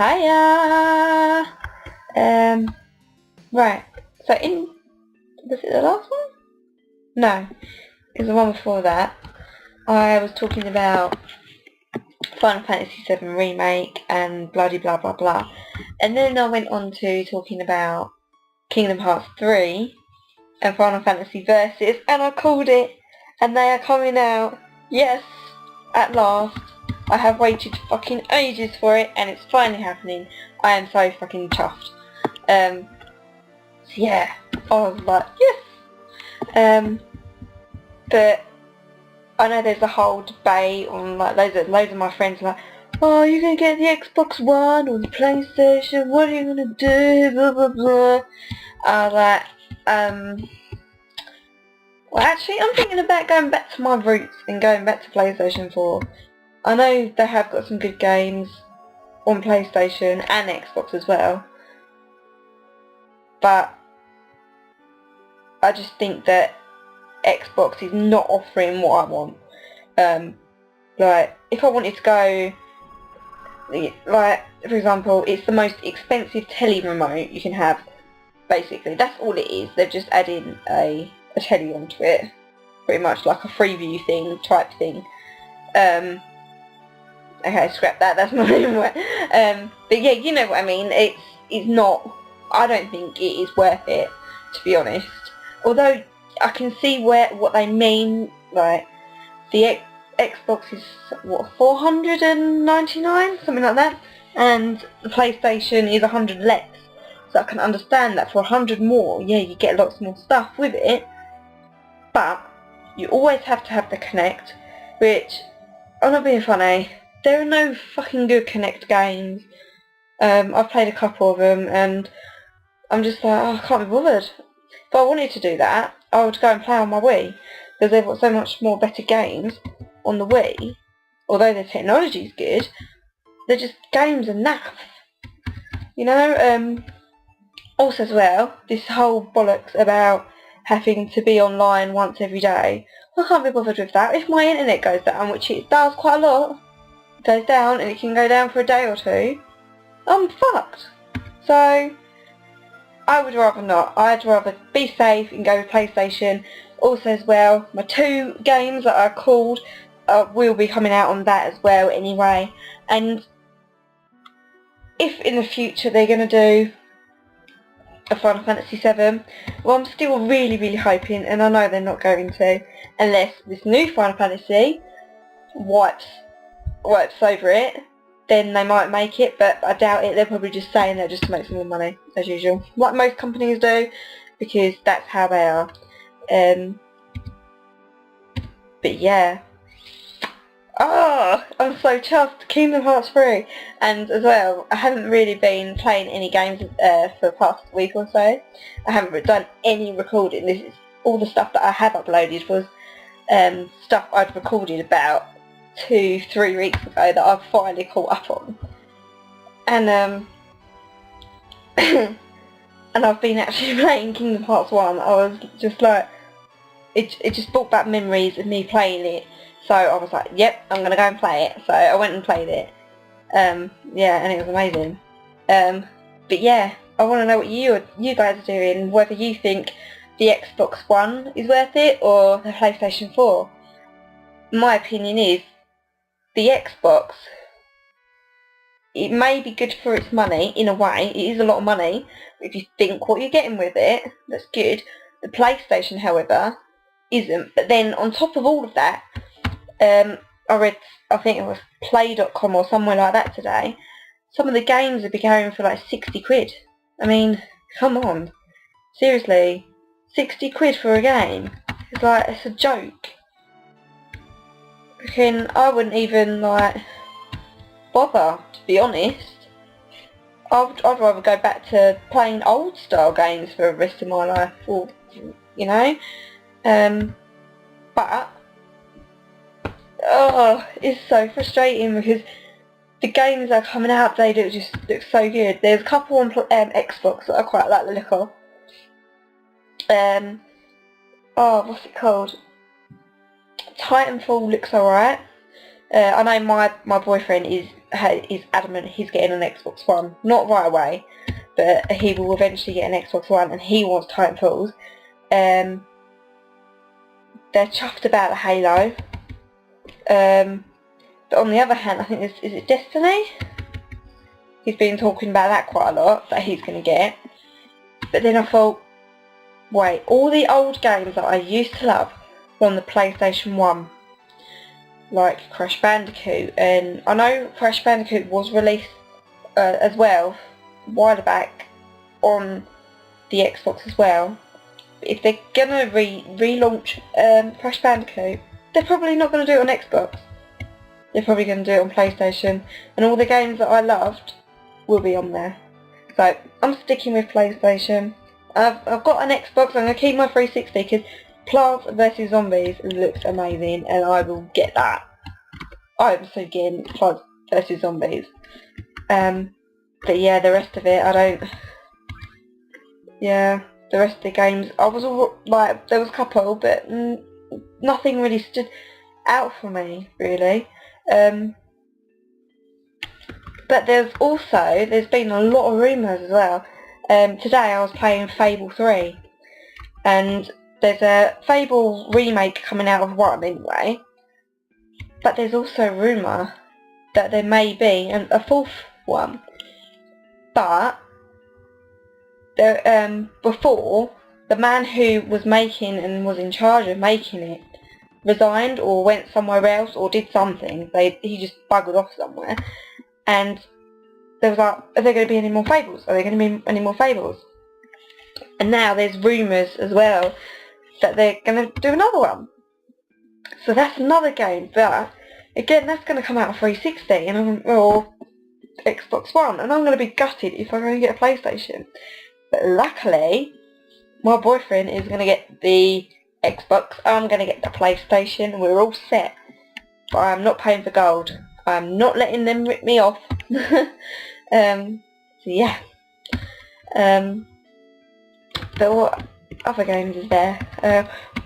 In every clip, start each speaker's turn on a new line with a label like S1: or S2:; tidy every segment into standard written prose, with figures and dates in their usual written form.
S1: Hiya! Right, so was it the last one? No, it was the one before that. I was talking about Final Fantasy 7 Remake and bloody blah blah blah. And then I went on to talking about Kingdom Hearts 3 and Final Fantasy Versus, and I called it, and they are coming out. Yes, at last. I have waited fucking ages for it, and it's finally happening. I am so fucking chuffed. So yeah, I was like, yes. But I know there's a whole debate on, like, loads of my friends are like, oh, you're gonna get the Xbox One or the PlayStation, what are you gonna do, blah blah blah. I was like, well, actually I'm thinking about going back to my roots and going back to PlayStation 4. I know they have got some good games on PlayStation and Xbox as well, but I just think that Xbox is not offering what I want. Like, if I wanted to go, like, for example, it's the most expensive telly remote you can have, basically. That's all it is. They've just added a telly onto it, pretty much like a freeview thing, type thing. Okay, scrap that, that's not even what, but yeah, you know what I mean. It's not, I don't think it is worth it, to be honest. Although I can see what they mean. Like, the Xbox is what, 499, something like that, and the PlayStation is 100 less. So I can understand that for 100 more, yeah, you get lots more stuff with it, but you always have to have the Kinect, which, I'm not being funny, there are no fucking good Kinect games. I've played a couple of them, and I'm just like, oh, I can't be bothered. If I wanted to do that, I would go and play on my Wii, because they've got so much more better games on the Wii. Although the technology's good, they're just games and naff. You know, also as well, this whole bollocks about having to be online once every day, I can't be bothered with that. If my internet goes down, which it does quite a lot, it goes down, and it can go down for a day or two, I'm fucked. So I would rather not. I'd rather be safe and go with PlayStation. Also as well, my 2 games that are called will be coming out on that as well anyway. And if in the future they're going to do a Final Fantasy 7, well, I'm still really hoping, and I know they're not going to, unless this new Final Fantasy wipes over it, then they might make it, but I doubt it. They're probably just saying that just to make some more money, as usual, like most companies do, because that's how they are. But yeah, I'm so chuffed. Kingdom Hearts 3, and as well, I haven't really been playing any games for the past week or so. I haven't done any recording. This is all the stuff that I have uploaded was stuff I'd recorded about 2-3 weeks ago that I've finally caught up on, and and I've been actually playing Kingdom Hearts 1. I was just like, it just brought back memories of me playing it, so I was like, yep, I'm gonna go and play it. So I went and played it, yeah, and it was amazing. But yeah, I want to know what you guys are doing, whether you think the Xbox One is worth it or the PlayStation 4. My opinion is the Xbox, it may be good for its money, in a way. It is a lot of money. If you think what you're getting with it, that's good. The PlayStation, however, isn't. But then, on top of all of that, I read, I think it was play.com or somewhere like that today, some of the games would be going for like 60 quid. I mean, come on. Seriously, 60 quid for a game? It's like, it's a joke. I wouldn't even, like, bother, to be honest. I'd rather go back to playing old style games for the rest of my life, or, you know. But it's so frustrating because the games that are coming out, they just look so good. There's a couple on Xbox that I quite like the look of. What's it called? Titanfall looks alright. I know my boyfriend is adamant he's getting an Xbox One. Not right away, but he will eventually get an Xbox One, and he wants Titanfalls. They're chuffed about the Halo. But on the other hand, I think is it Destiny? He's been talking about that quite a lot, that he's going to get. But then I thought, wait, all the old games that I used to love were on the PlayStation 1. Like Crash Bandicoot, and I know Crash Bandicoot was released as well a while back on the Xbox as well. But if they're gonna relaunch Crash Bandicoot, they're probably not gonna do it on Xbox. They're probably gonna do it on PlayStation, and all the games that I loved will be on there. So I'm sticking with PlayStation. I've got an Xbox. I'm gonna keep my 360 because Plants vs Zombies looks amazing, and I will get that. I'm so getting Plants vs Zombies. But yeah, the rest of it, I don't. Yeah, the rest of the games, I was all like, there was a couple, but nothing really stood out for me, really. But there's been a lot of rumours as well. Today I was playing Fable 3, and there's a Fable remake coming out of 1 anyway, but there's also a rumour that there may be a 4th one. But before, the man who was making and was in charge of making it resigned or went somewhere else or did something. He just buggered off somewhere, and there was like, are there going to be any more Fables? Are there going to be any more Fables? And now there's rumours as well that they're going to do another one. So that's another game, but again, that's going to come out on 360 or Xbox One, and I'm going to be gutted if I'm going to get a PlayStation. But luckily, my boyfriend is going to get the Xbox, I'm going to get the PlayStation, we're all set. But I'm not paying for gold. I'm not letting them rip me off. So yeah. But what other games is there?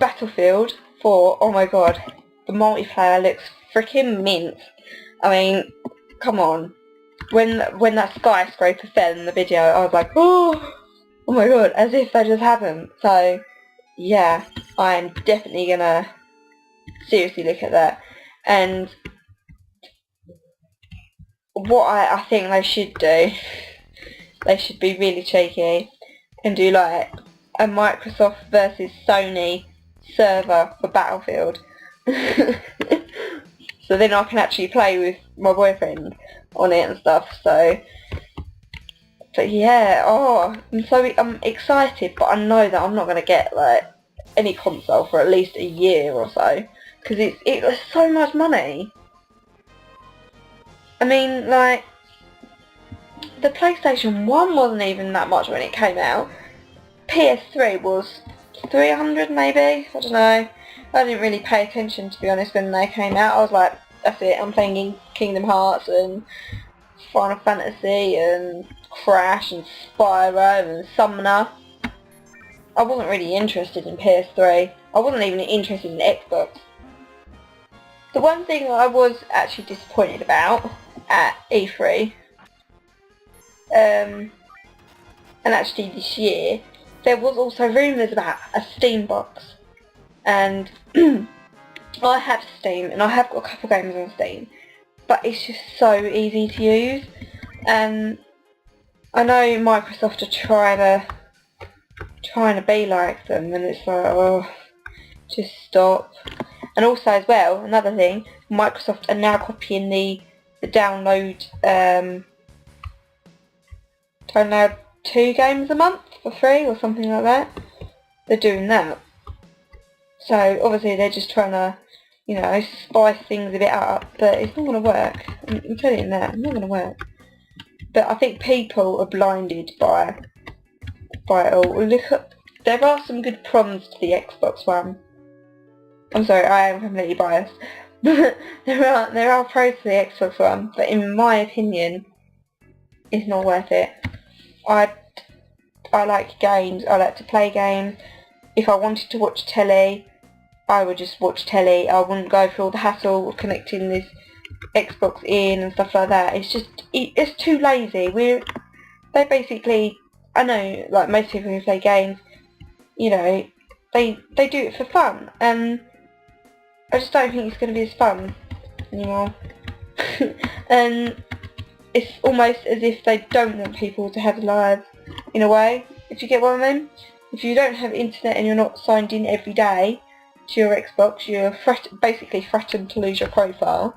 S1: Battlefield 4, oh my god, the multiplayer looks freaking mint. I mean, come on. When that skyscraper fell in the video, I was like, oh my god, as if that just happened. So yeah, I'm definitely gonna seriously look at that. And what I think they should do, they should be really cheeky and do like a Microsoft versus Sony server for Battlefield. So then I can actually play with my boyfriend on it and stuff. So, but yeah, I'm excited, but I know that I'm not gonna get like any console for at least a year or so, because it was so much money. I mean, like, the PlayStation 1 wasn't even that much when it came out. PS3 was 300 maybe, I don't know. I didn't really pay attention, to be honest, when they came out. I was like, that's it, I'm playing Kingdom Hearts and Final Fantasy and Crash and Spyro and Summoner. I wasn't really interested in PS3. I wasn't even interested in Xbox. The one thing I was actually disappointed about at E3, and actually this year, there was also rumours about a Steam box. And I have Steam, and I have got a couple games on Steam, but it's just so easy to use. And I know Microsoft are trying to be like them, and it's like, oh, just stop. And also as well, another thing, Microsoft are now copying the download 2 games a month for free or something like that. They're doing that. So obviously they're just trying to, you know, spice things a bit up, but it's not going to work. I'm telling you that, it's not going to work. But I think people are blinded by it all. Look at, there are some good pros to the Xbox One. I'm sorry, I am completely biased. there are pros to the Xbox One, but in my opinion, it's not worth it. I like games, I like to play games. If I wanted to watch telly, I would just watch telly. I wouldn't go through all the hassle of connecting this Xbox in and stuff like that. It's just, it's too lazy. They basically, I know, like most people who play games, you know, they do it for fun, and I just don't think it's going to be as fun anymore. And it's almost as if they don't want people to have lives, in a way, if you get what I mean. If you don't have internet and you're not signed in every day to your Xbox, you're basically threatened to lose your profile.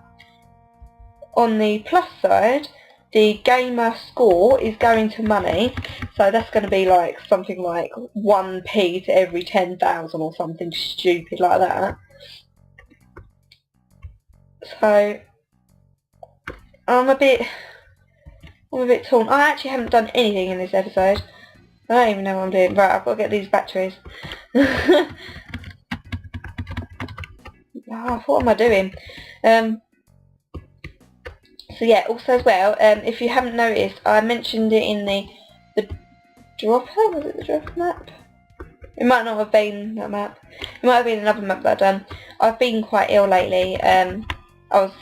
S1: On the plus side, the gamer score is going to money, so that's going to be like something like 1p to every 10,000 or something stupid like that. So I'm a bit torn. I actually haven't done anything in this episode. I don't even know what I'm doing. Right, I've got to get these batteries. What am I doing? So yeah, also as well, if you haven't noticed, I mentioned it in the dropper. Was it the dropper map? It might not have been that map. It might have been another map that I've done. I've been quite ill lately. I was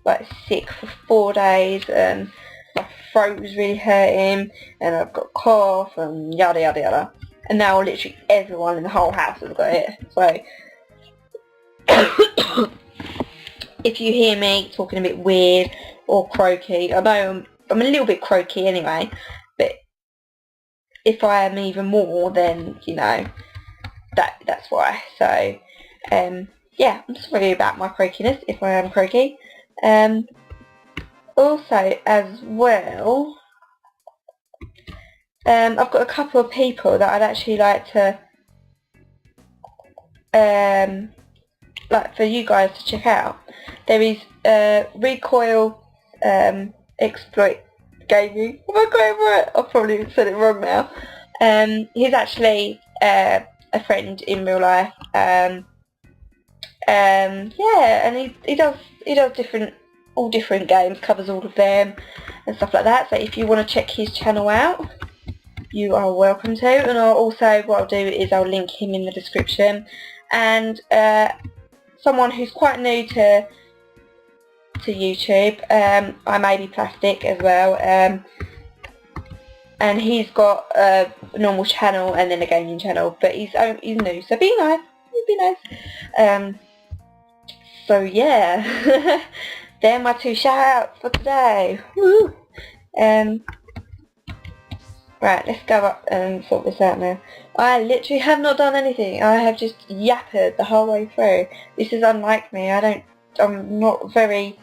S1: like sick for 4 days, and my throat was really hurting, and I've got a cough and yada yada yada. And now literally everyone in the whole house has got it. So if you hear me talking a bit weird or croaky, I know I'm a little bit croaky anyway, but if I am even more, then you know that's why. So yeah, I'm sorry about my croakiness if I am croaky. Also as well, I've got a couple of people that I'd actually like to like for you guys to check out. There is Recoil Exploit Gaming. Oh my god, I probably said it wrong now. He's actually a friend in real life. Yeah, and he does all different games, covers all of them and stuff like that. So if you want to check his channel out, you are welcome to. And what I'll do is I'll link him in the description. And someone who's quite new to YouTube, I may be plastic as well, and he's got a normal channel and then a gaming channel, but he's new, so be nice. So yeah, they're my 2 shout-outs for today. Woo! Right, let's go up and sort this out now. I literally have not done anything. I have just yappered the whole way through. This is unlike me. I'm not very...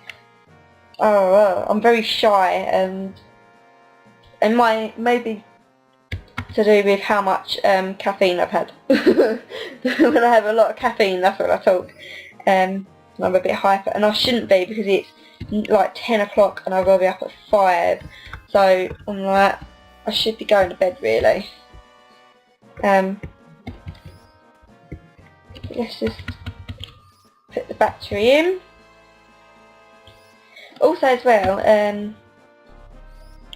S1: I'm very shy, and maybe to do with how much caffeine I've had. When I have a lot of caffeine, that's when I talk. I'm a bit hyper, and I shouldn't be because it's like 10 o'clock and I've got to be up at 5. So I'm like, I should be going to bed really. Let's just put the battery in. Also as well,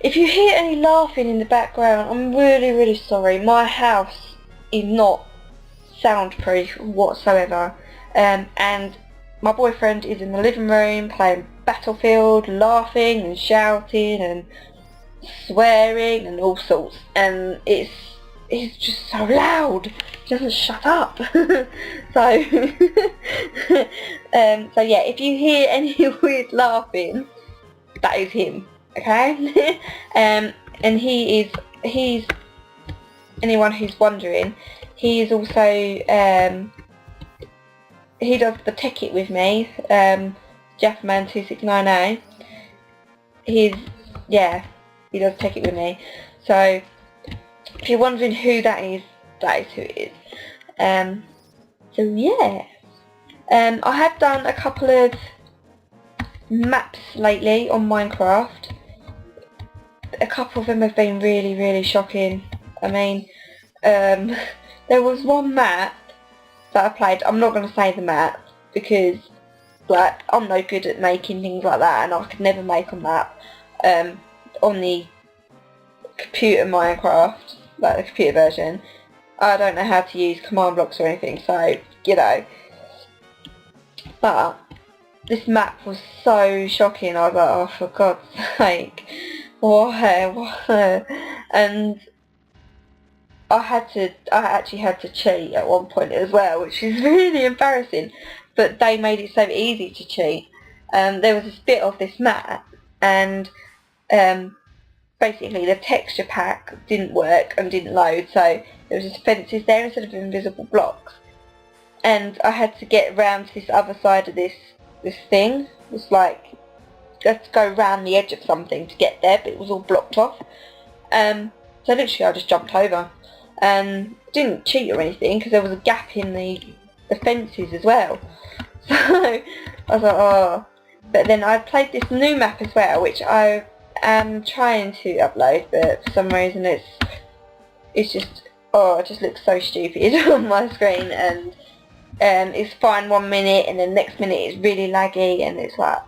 S1: if you hear any laughing in the background, I'm really sorry. My house is not soundproof whatsoever, and my boyfriend is in the living room playing Battlefield, laughing and shouting and swearing and all sorts, and it's just so loud. He doesn't shut up. So so yeah, if you hear any weird laughing, that is him, okay? And he's anyone who's wondering, he is also he does the Tech It with me, Jaffman2690. He does Tech It with me. So if you're wondering who that is who it is. So yeah, I have done a couple of maps lately on Minecraft. A couple of them have been really shocking. I mean, there was one map that I played. I'm not going to say the map because like I'm no good at making things like that, and I could never make a map on the computer Minecraft, like the computer version. I don't know how to use command blocks or anything, so you know. But this map was so shocking. I was like, oh, for God's sake, why? And I actually had to cheat at one point as well, which is really embarrassing. But they made it so easy to cheat. There was this bit of this map, and basically the texture pack didn't work and didn't load, so there was just fences there instead of invisible blocks. And I had to get round to this other side of this thing. It's like, you have to go round the edge of something to get there, but it was all blocked off. So literally I just jumped over. Didn't cheat or anything, because there was a gap in the fences as well. So I was like, oh. But then I played this new map as well, which I am trying to upload, but for some reason it's just, oh, it just looks so stupid on my screen, and it's fine 1 minute and then next minute it's really laggy, and it's like,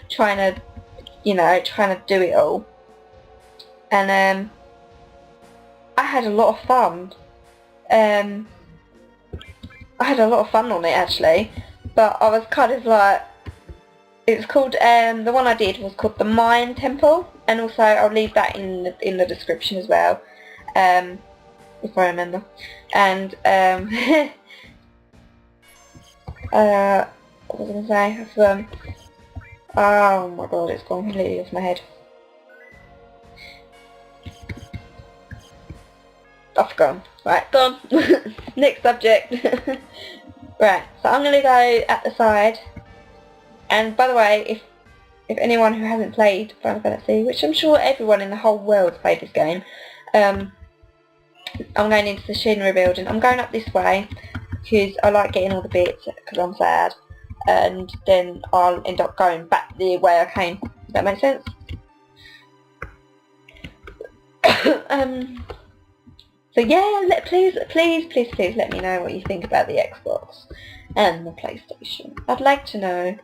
S1: trying to do it all. And I had a lot of fun. I had a lot of fun on it actually, but I was kind of like, it was called, the one I did was called the Mine Temple, and also I'll leave that in the description as well, if I remember. And what was I going to say? Oh my god, it's gone completely off my head. Off gone. Right, gone. Next subject. Right, so I'm going to go at the side. And by the way, if anyone who hasn't played Final Fantasy, which I'm sure everyone in the whole world's played this game, I'm going into the Shinra building. I'm going up this way because I like getting all the bits because I'm sad, and then I'll end up going back the way I came. Does that make sense? So yeah, please let me know what you think about the Xbox and the PlayStation. I'd like to know.